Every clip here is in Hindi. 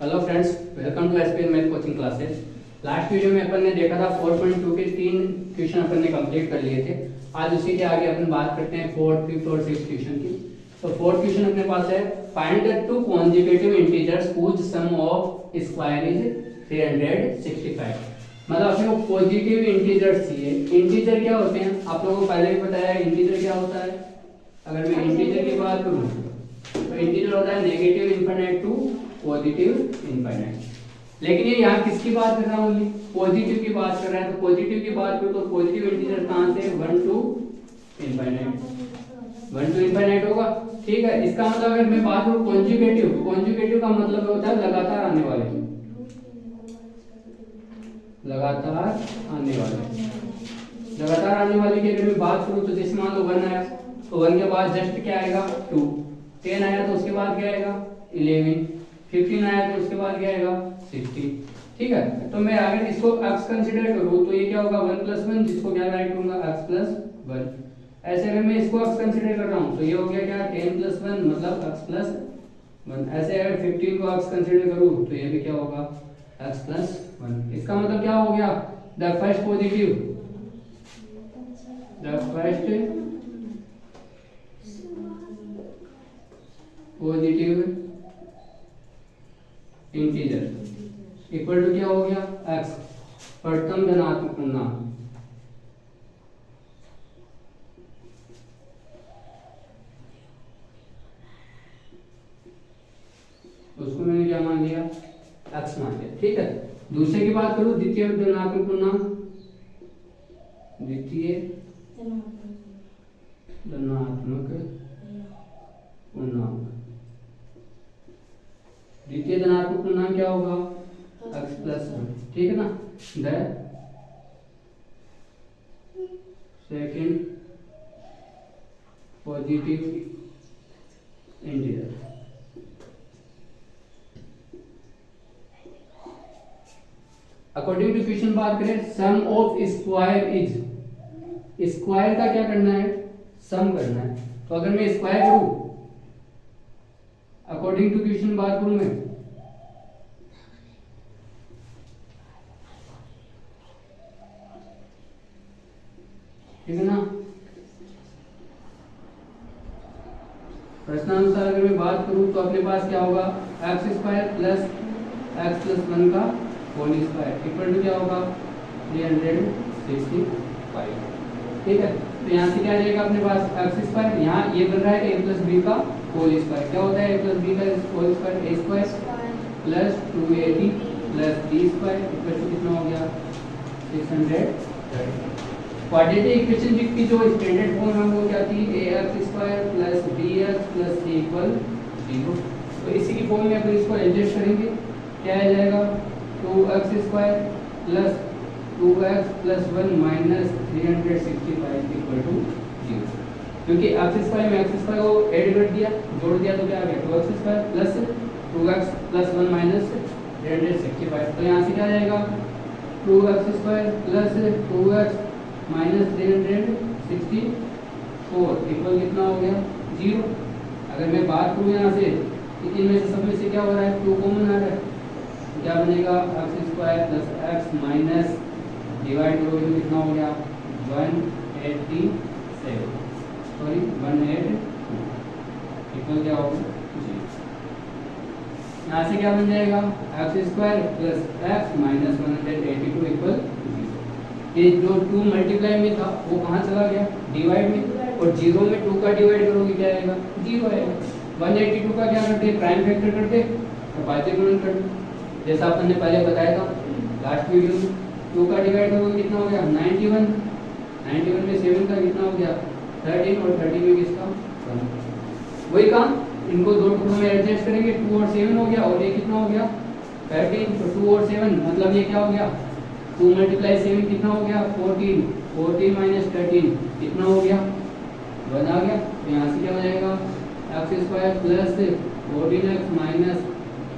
Hello friends, welcome to SPN math coaching classes. Last video में अपन ने देखा था 4.2 के 3 क्वेश्चन अपन ने कंप्लीट कर लिए थे। आज उसी के आगे अपन बात करते हैं 4th, 5th और 6th क्वेश्चन की। तो 4th क्वेश्चन अपने पास है, find the two conjugative integers which sum of square is 365। मतलब अपने को पॉजिटिव इंटीजर्स चाहिए। इंटीजर क्या होते हैं आप लोगों को पहले भी बताया है। इंटीजर क्या होता है, अगर मैं इंटीजर की बात करूं तो इंटीजर होता है negative infinite to positive infinite. लेकिन ये यहाँ किसकी बात कर रहा हूँ, पॉजिटिव की बात कर रहा है। तो पॉजिटिव की बात करूँ तो पॉजिटिव इंटीजर कहाँ से 1 टू इनफिनिट होगा। ठीक है, इसका मतलब अगर मैं बात करूँ कॉन्जुगेटिव का मतलब होता है लगातार आने वाले की अगर मैं बात करूँ तो जैसे मान लो 1 आया तो 1 के बाद जस्ट क्या आएगा 2, 10 आया तो उसके बाद क्या आएगा 11, 15 आया तो उसके बाद क्या आएगा 60। ठीक है, तो मैं अगर इसको x कंसीडर करूं तो ये क्या होगा 1 + 1, जिसको क्या राइट करूंगा x + 1। ऐसे अगर मैं इसको x कंसीडर कर रहा हूं तो ये हो गया क्या 10 + 1 मतलब x + 1। ऐसे अगर 15 को x कंसीडर करूं तो ये भी क्या होगा x + 1। इसका मतलब क्या हो गया, the first positive integer equal to क्या हो गया x, प्रथम धनात्मक पूर्णांक। उसको मैंने क्या मान लिया x मान लिया। ठीक है, दूसरे की बात करूं द्वितीय धनात्मक पूर्णांक। द्वितीय धनात्मक पूर्णांक क्या होगा x + 1। ठीक है ना, the second positive integer. According to question बात करें, sum of square is, square का क्या करना है सम करना है। तो अगर मैं स्क्वायर करूं अकॉर्डिंग टू क्वेश्चन बात करूं मैं, ठीक है ना, प्रश्नानुसार अगर मैं बात करूं तो अपने पास क्या होगा x² + x + 1 का होल स्क्वायर इक्वल टू क्या होगा 365। ठीक है, तो यहाँ से क्या आ जाएगा अपने पास x², यहाँ ये बन रहा है a + b का होल स्क्वायर। क्या होता है a + b का whole square, a² + 2ab + b² equal to कितना हो गया 630। क्वाड्रेटिक इक्वेशन की जो स्टैंडर्ड फॉर्म है वो क्या थी, ax² + bx + c = 0। तो इसी की फॉर्म में अपन इसको एडजस्ट करेंगे, क्या आ जाएगा 2x² + 2x + 1 - 365 = 0। क्योंकि x² में x² को ऐड कर दिया, जोड़ दिया तो क्या आ गया 2x² + 2x + 1 - 365। तो यहाँ से क्या आ जाएगा 2x² + 2x - 364 इक्वल कितना हो गया 0। अगर मैं बात करूँ यहाँ से इनमें से सब में से क्या हो रहा है 2 कॉमन आ रहा है, तो क्या बनेगा x² + x माइनस डिवाइड करोगे तो कितना हो गया 182 इक्वल क्या होगा 0। यहाँ से क्या बन जाएगा x² + x माइनस 182 इक्वल 0। ये जो 2 मल्टीप्लाई में था वो कहाँ चला गया डिवाइड में, और 0 में 2 का डिवाइड करोगे क्या आएगा 0 आएगा। 182 का क्या करते प्राइम फैक्टर करते और भाज्य गुणन करते, जैसा अपन ने पहले बताया था लास्ट वीडियो में। 2 का डिवाइड करोगे कितना हो गया 91, 91 में 7 का कितना हो गया 13, और 30 में किसका 1। वही काम इनको दो टुकड़ों में एडजस्ट करेंगे, 2 और 7 हो गया, और ये कितना हो गया 13। तो 2 और 7 मतलब ये क्या हो गया 2 × 7 कितना हो गया 14, 14 - 13 कितना हो गया 1 आ गया। तो यहाँ से क्या हो जाएगा x² + 14x -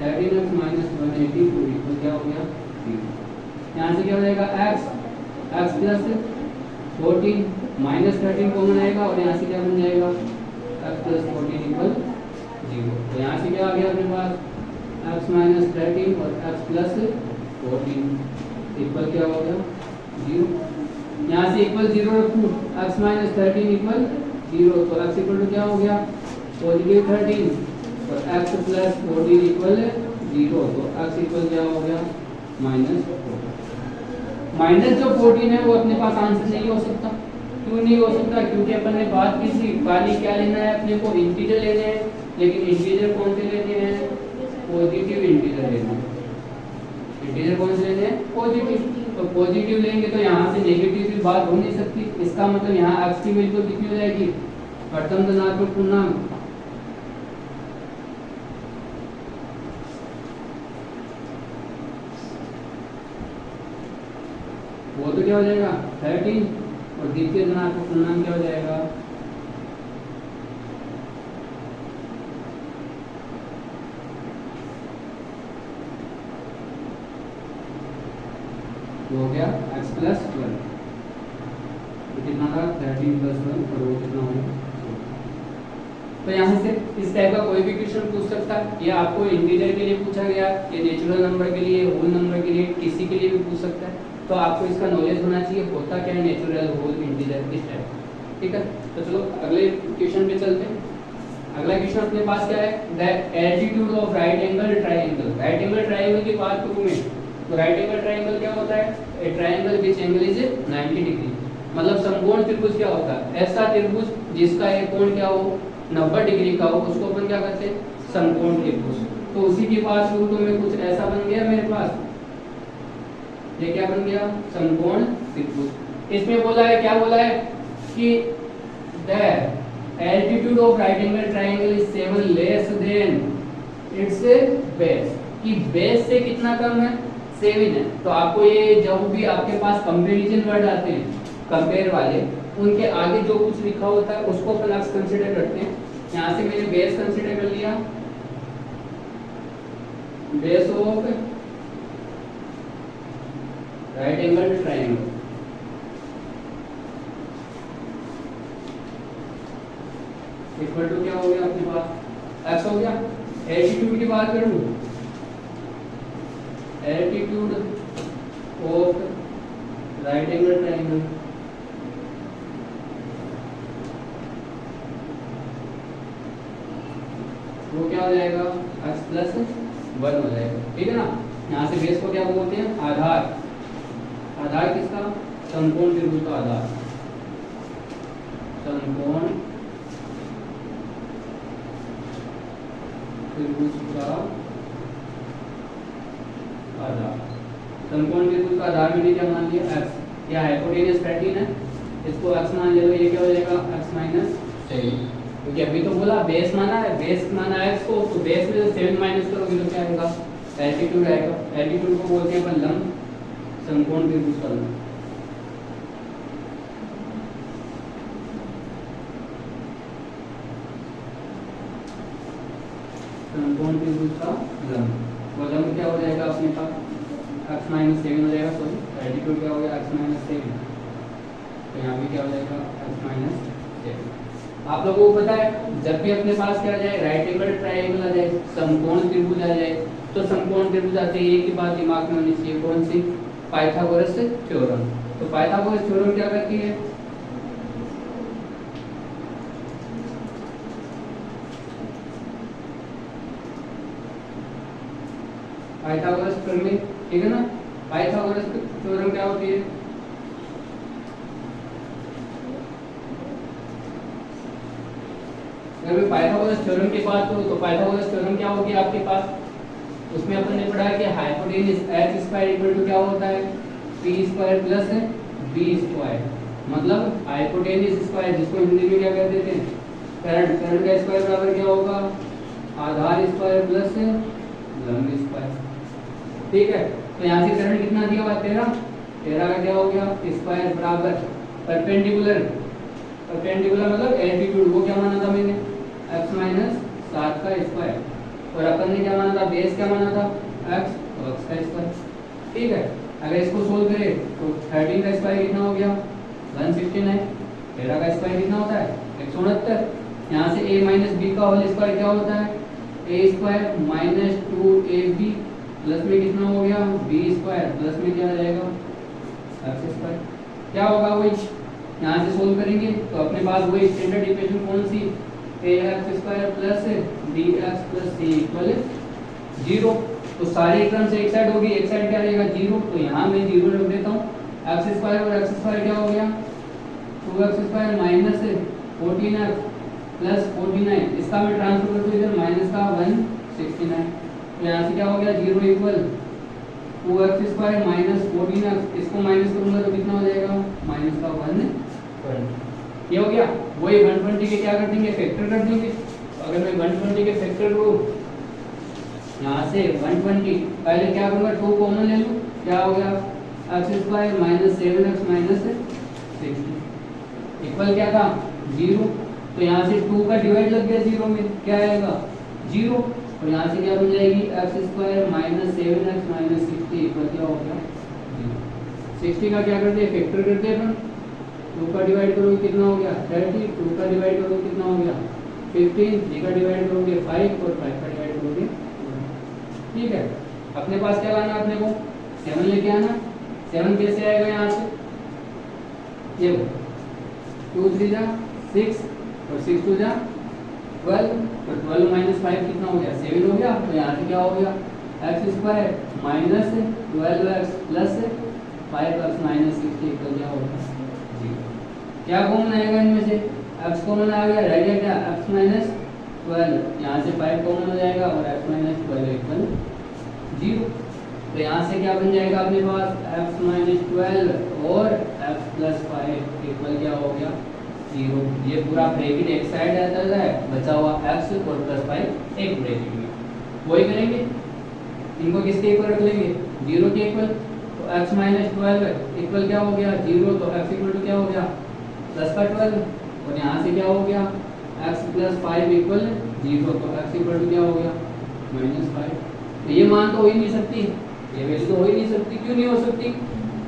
13x - 182 इक्वल क्या हो गया 0। यहाँ से क्या हो जाएगा x + 14 - 13 कॉमन आएगा, और यहाँ से क्या बन जाएगा x + 14 = 0। तो यहाँ से क्या आ गया अपने पास x माइनस 13 और x प्लस 14 इक्वल क्या हो गया 0। यहाँ से इक्वल 0 रखूँ, x माइनस 13 इक्वल 0, तो x इक्वल टू क्या हो गया पॉजिटिव 13 और x प्लस 14 इक्वल 0, तो x इक्वल क्या हो गया माइनस 14। माइनस जो 14 है वो अपने पास आंसर नहीं हो सकता। क्यों नहीं हो सकता? क्योंकि अपन ने बात की थी खाली क्या लेना है अपने को, इंटीजर लेने हैं, लेकिन इंटीजर कौन से लेने हैं पॉजिटिव इंटीजर लेने हैं। इंटीजर कौन से लेने हैं पॉजिटिव, तो पॉजिटिव लेंगे तो यहाँ से नेगेटिव की बात हो नहीं सकती। इसका मतलब यहाँ x की वैल्यू कितनी हो जाएगी प्रथम धनात्मक पूर्णांक वो तो क्या हो जाएगा 13 और द्वितीय धनात्मक पूर्णांक क्या हो जाएगा वो हो गया x प्लस 12, तो कितना था 13 प्लस 1 और वो कितना हो गया। तो यहाँ से इस टाइप का कोई भी क्वेश्चन पूछ सकता है। ये आपको इंटीजर के लिए पूछा गया, ये नेचुरल नंबर के लिए, होल नंबर के लिए, किसी के लिए भी पूछ सकता है। तो आपको इसका नॉलेज होना चाहिए होता क्या है नेचुरल, होल, इंटीजर इस टाइप। ठीक है, तो चलो अगले क्वेश्चन पे चलते हैं। अगला क्वेश्चन अपने पास क्या है, the altitude of right angle triangle. Right angle triangle की बात करूं मैं तो राइट एंगल ट्रायंगल क्या होता है, ए triangle which angle is 90 degree. मतलब समकोण त्रिभुज क्या होता है, ऐसा त्रिभुज जिसका एक कोण क्या हो 90 डिग्री का हो, उसको अपन क्या कहते हैं समकोण त्रिभुज। तो उसी की बात करूं तो मैं कुछ ऐसा बन गया मेरे पास, ये क्या बन गया समकोण त्रिभुज। इसमें बोला है क्या बोला है कि the altitude of right angle triangle is 7 less than it's base, कि बेस से कितना कम है 7 है। तो आपको ये जब भी आपके पास कंपैरिजन वर्ड आते हैं कंपेयर वाले, उनके आगे जो कुछ लिखा होता है उसको अपन कंसीडर करते हैं। यहाँ से मैंने बेस कंसीडर कर लिया, base of right angle triangle. Equal to क्या हो गया अपने पास x हो गया। एल्टीट्यूड की बात करूं, altitude of right angle triangle वो क्या हो जाएगा x प्लस 1 हो जाएगा। ठीक है ना। यहाँ से बेस को क्या बोलते हैं आधार। आधार किसका, समकोण त्रिभुज का आधार, समकोण त्रिभुज का आधार। समकोण त्रिभुज का आधार मैंने क्या मान लिया x, या हाइपोटेनस 13 है, इसको x मान ले लो, ये क्या हो जाएगा x माइनस 7, क्योंकि अभी तो बोला बेस माना है, बेस माना है x को, तो बेस में 7 माइनस करोगे तो क्या आएगा एल्टीट्यूड आएगा। एल्टीट्यूड को बोलते हैं अपन लंब, समकोण त्रिभुज का लंब। समकोण त्रिभुज का लंब, वो लंब क्या हो जाएगा अपने पास x माइनस 7 हो जाएगा। सॉरी एल्टीट्यूड क्या हो गया x माइनस 7, तो यहाँ भी क्या हो जाएगा x माइनस 7। आप लोगों को पता है जब भी अपने पास क्या आ जाए राइट एंगल ट्रायंगल आ जाए, समकोण त्रिभुज आ जाए, तो समकोण त्रिभुज आते ही एक ही बात दिमाग में होनी चाहिए, कौन सी, पाइथागोरस थ्योरम। तो पाइथागोरस थ्योरम क्या करती है, पाइथागोरस प्रमेय, ठीक है ना। पाइथागोरस थ्योरम क्या होती है, अगर मैं पाइथागोरस थ्योरम की बात करूं तो पाइथागोरस थ्योरम क्या होगी आपके पास, उसमें अपन ने पढ़ा है कि hypotenuse h square equal to क्या होता है p square plus b square. मतलब हाइपोटेनस स्क्वायर जिसको हिंदी में क्या कहते थे करंट, करंट का स्क्वायर बराबर क्या होगा आधार स्क्वायर प्लस लंब स्क्वायर। ठीक है, तो यहाँ से करंट कितना दिया हुआ 13, 13 का क्या हो गया स्क्वायर बराबर परपेंडिकुलर, परपेंडिकुलर मतलब एल्टीट्यूड, वो क्या माना था मैंने x माइनस 7 का स्क्वायर, और अपन ने क्या माना था बेस क्या माना था x, तो x का स्क्वायर। ठीक है, अगर इसको सोल्व करें तो 13 का स्क्वायर कितना हो गया 116 है, 13 का स्क्वायर कितना होता है 169। यहाँ से a माइनस बी का होल स्क्वायर क्या होता है ए स्क्वायर माइनस 2ab प्लस में कितना हो गया बी स्क्वायर प्लस में क्या आ जाएगा एक्स स्क्वायर। क्या होगा वही यहाँ से सोल्व करेंगे तो अपने पास वही स्टैंडर्ड इक्वेशन कौन सी A X square plus B X plus C equal 0। तो सारी टर्म्स एक साइड होगी, एक साइड क्या रहेगा 0, तो यहाँ मैं 0 रख देता हूँ। एक्स स्क्वायर और एक्स स्क्वायर क्या हो गया 2x square minus 14x plus 49, इसका मैं ट्रांसफर कर दूँ इधर माइनस का 169, तो यहाँ से क्या हो गया 0 equal 2x square minus 14x, इसको माइनस करूंगा तो कितना हो जाएगा माइनस का 120। ये हो गया। वही 120 के क्या कर देंगे फैक्टर कर देंगे। तो अगर मैं 120 के फैक्टर को यहाँ से 120 पहले क्या करूंगा 2 कॉमन ले लूँ, क्या हो गया x square minus 7x minus 60 equal क्या था 0। तो यहाँ से 2 का डिवाइड लग गया 0 में, क्या आएगा 0, और यहाँ से क्या बन जाएगी x square minus 7x minus 60 equal क्या हो गया 60 का क्या करते हैं फैक्टर करते हैं अपन, 2 का डिवाइड करोगे कितना हो गया 30, 2 का डिवाइड करोगे कितना हो गया 15, 3 का डिवाइड करोगे 5 और 5 का डिवाइड करोगे। ठीक है, अपने पास क्या लाना अपने को 7 लेके आना। 7 कैसे आएगा यहाँ से ये 2 3 जा 6 और 6 2 जा 12, तो 12 माइनस 5 कितना हो गया 7 हो गया। तो यहाँ से क्या हो गया x square minus 12x plus 5x minus 60 equal क्या होगा 0। क्या कॉमन आएगा इनमें से x कॉमन आ गया, रह गया क्या x माइनस 12, यहाँ से 5 कॉमन हो जाएगा और x माइनस 12 इक्वल 0। तो यहाँ से क्या बन जाएगा अपने पास x माइनस 12 और x प्लस 5 इक्वल क्या हो गया 0। ये पूरा ब्रैकेट एक साइड आता है, बचा हुआ x और प्लस 5 एक ब्रैकेट में। वही करेंगे, इनको किसके इक्वल रख लेंगे 0 के इक्वल। तो x माइनस 12 इक्वल क्या हो गया 0, तो x इक्वल टू क्या हो गया प्लस का 12, और यहाँ से क्या हो गया x प्लस 5 इक्वल 0, तो x इक्वल टू क्या हो गया माइनस 5। तो ये मान तो हो ही नहीं सकती, ये वैल्यू तो हो ही नहीं सकती। क्यों नहीं हो सकती,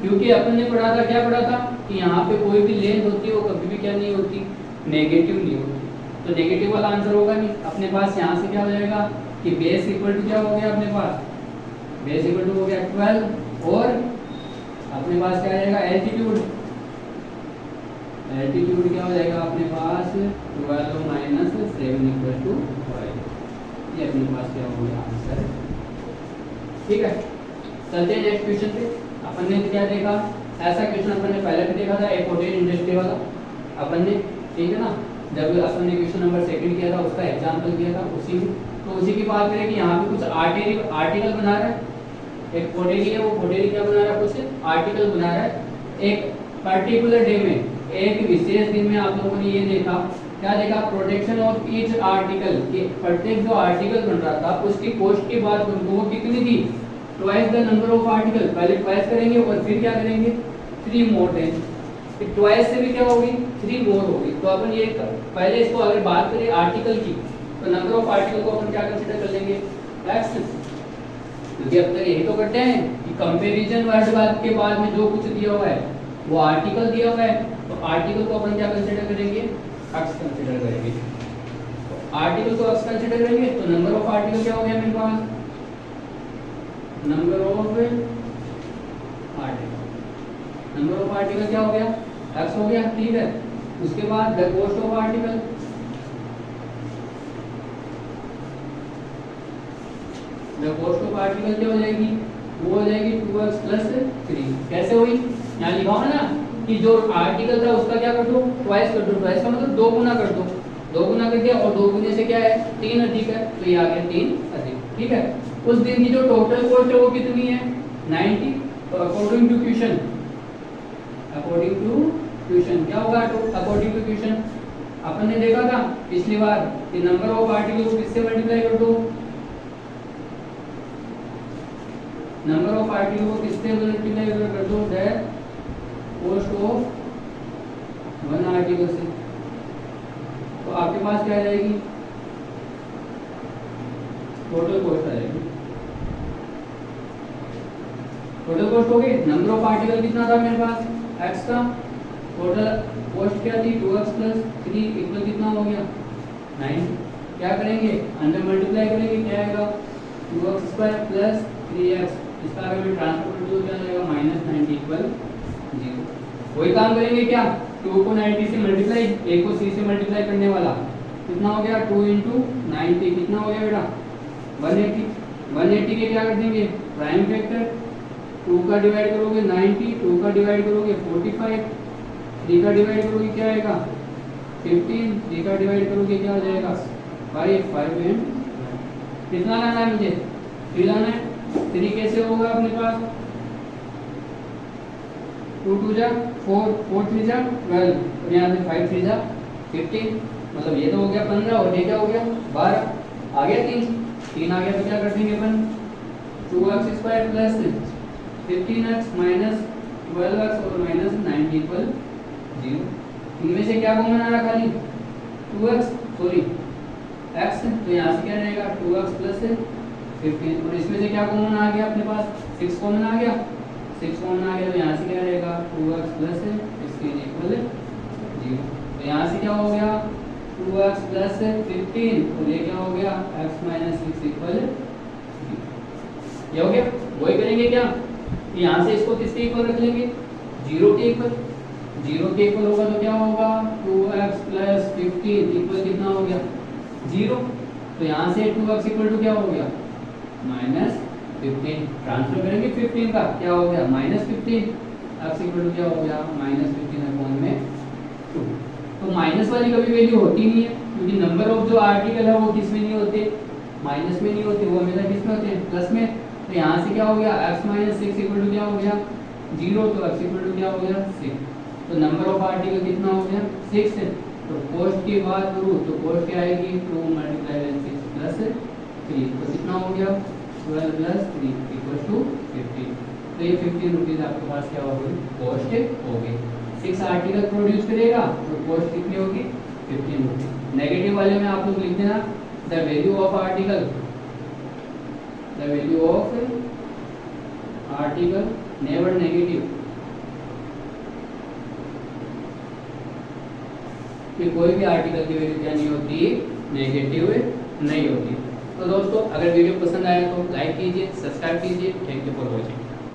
क्योंकि अपन ने पढ़ा था, क्या पढ़ा था कि यहाँ पे कोई भी लेंथ होती है वो कभी भी क्या नहीं होती नेगेटिव नहीं होती। तो नेगेटिव वाला आंसर होगा नहीं। अपने पास यहाँ से क्या हो जाएगा कि बेस इक्वल टू क्या हो गया अपने पास बेस इक्वल टू हो गया 12, और अपने पास क्या आएगा एल्टीट्यूड, एल्टीट्यूड क्या हो जाएगा अपने पास 12 माइनस 7 इक्वल टू 5। ये अपने पास क्या हो गया आंसर। ठीक है, चलते हैं नेक्स्ट क्वेश्चन पे। अपन ने क्या देखा, ऐसा क्वेश्चन अपन ने पहले भी देखा था एक होटल इंडस्ट्री वाला अपन ने, ठीक है ना, जब अपन ने क्वेश्चन नंबर 2 किया था उसका एग्जांपल किया था उसी में। तो उसी की बात करें कि यहाँ पे कुछ आर्टिकल बना रहा है, एक होटेली है, वो होटेली क्या बना रहा है कुछ आर्टिकल बना रहा है। एक पर्टिकुलर डे में, एक विशेष दिन में आप लोगों ने ये देखा, क्या देखा प्रोटेक्शन ऑफ ईच आर्टिकल, कि प्रत्येक जो आर्टिकल बन रहा था उसकी कॉस्ट की बात करूँ तो वो कितनी थी twice the number of article. पहले ट्वाइस करेंगे और फिर क्या करेंगे 3 मोर देन, ट्वाइस से भी क्या होगी 3 मोर होगी। तो अपन ये पहले इसको अगर बात करें आर्टिकल की, तो नंबर ऑफ आर्टिकल को अपन क्या कंसीडर कर लेंगे x, क्योंकि अब तक यही तो करते हैं कि कंपैरिजन वर्ड के बाद में जो कुछ दिया हुआ है वो आर्टिकल दिया हुआ है, तो आर्टिकल को अपन क्या कंसीडर करेंगे x कंसीडर करेंगे। तो आर्टिकल को x कंसीडर करेंगे तो नंबर ऑफ आर्टिकल क्या हो गया मेरे पास number of article, number of article क्या हो गया x हो गया। ठीक है, उसके बाद the cost of article, the cost of article क्या हो जाएगी वो हो जाएगी 2x प्लस 3। कैसे हुई, यहाँ लिखा हुआ ना कि जो आर्टिकल था उसका क्या कर दो ट्वाइस कर दो, ट्वाइस का मतलब 2 गुना कर दो, 2 गुना कर दिया और 2 गुने से क्या है 3 अधिक है, तो ये आ गया 3 अधिक। ठीक है, उस दिन की जो टोटल कॉस्ट है वो कितनी है 90। तो according to question, according to question क्या होगा अकॉर्डिंग टू क्वेश्चन, अपन ने देखा था पिछली बार कि नंबर ऑफ आर्टिकल को किससे मल्टीप्लाई कर दो, नंबर ऑफ आर्टिकल को किससे मल्टीप्लाई कर दो दैट कॉस्ट ऑफ 1 आर्टिकल से। तो आपके पास क्या आ जाएगी टोटल कॉस्ट आ जाएगी। टोटल कॉस्ट हो गई, नंबर ऑफ आर्टिकल कितना था मेरे पास x का, टोटल कॉस्ट क्या थी 2x प्लस 3 इक्वल कितना हो गया 9। क्या करेंगे, अंडर मल्टीप्लाई करेंगे, क्या आएगा 2x स्क्वायर प्लस 3x, इसका अगर मैं ट्रांसफर कर दूं क्या आ जाएगा -90 इक्वल 0। वही काम करेंगे क्या, 2 को 90 से मल्टीप्लाई, 1 को c से मल्टीप्लाई करने वाला कितना हो गया 2 × 90 कितना हो गया बेटा 180। 180 के क्या कर देंगे प्राइम फैक्टर, 2 का डिवाइड करोगे 90, 2 का डिवाइड करोगे 45, 3 का डिवाइड करोगे क्या आएगा 15, 3 का डिवाइड करोगे क्या हो जाएगा 5 एंड कितना लाना है मुझे 3 लाना है। 3 कैसे होगा अपने पास 2 2 जा 4, 4 3 जा 12 और यहाँ से 5 3 जा 15, मतलब ये तो हो गया 15 और ये क्या हो गया 12, आ गया 3 आ गया तो क्या कर देंगे अपन 2x square plus 15x minus 12x और माइनस 90 इक्वल 0। इनमें से क्या कॉमन आ रहा खाली 2x सॉरी x, तो यहाँ से क्या रहेगा 2x प्लस 15 और इसमें से क्या कॉमन आ गया अपने पास 6 कॉमन आ गया, 6 कॉमन आ गया तो यहाँ से क्या रहेगा 2x प्लस 15 इक्वल 0। तो यहाँ से क्या हो गया 2x प्लस 15 और ये क्या हो गया x माइनस 6 इक्वल 0। ये हो गया। वही करेंगे क्या, यहाँ से इसको किसके इक्वल रख लेंगे 0 के इक्वल, 0 के इक्वल होगा तो क्या होगा 2x प्लस 15 इक्वल कितना हो गया 0। तो यहाँ से 2x इक्वल टू क्या हो गया -15, ट्रांसफर करेंगे 15 का क्या हो गया -15, x इक्वल टू क्या हो गया -15/2। तो माइनस वाली कभी वैल्यू होती नहीं है क्योंकि नंबर ऑफ जो आर्टिकल है वो किस में नहीं होते माइनस में नहीं होते, वो हमेशा किस में होते हैं प्लस में। तो यहाँ से क्या हो गया x माइनस 6 इक्वल टू क्या हो गया 0, तो x इक्वल टू क्या हो गया 6। तो नंबर ऑफ आर्टिकल कितना हो गया 6 है। तो कोस्ट की बात करूँ तो कोस्ट क्या आएगी 2 × 6 प्लस 3, तो कितना हो गया 12 प्लस 3 इक्वल टू 15। तो ये 15 रुपीज़ आपके पास क्या होगी कॉस्ट हो गई। 6 आर्टिकल प्रोड्यूस करेगा तो कॉस्ट कितनी होगी 15 रुपीज़। नेगेटिव वाले में आप लोग लिख देना the value of article, the value of article never negative, कि कोई भी आर्टिकल की वैल्यू क्या नहीं होती नेगेटिव नहीं होती। तो दोस्तों अगर वीडियो पसंद आया तो लाइक कीजिए, सब्सक्राइब कीजिए। Thank you for watching.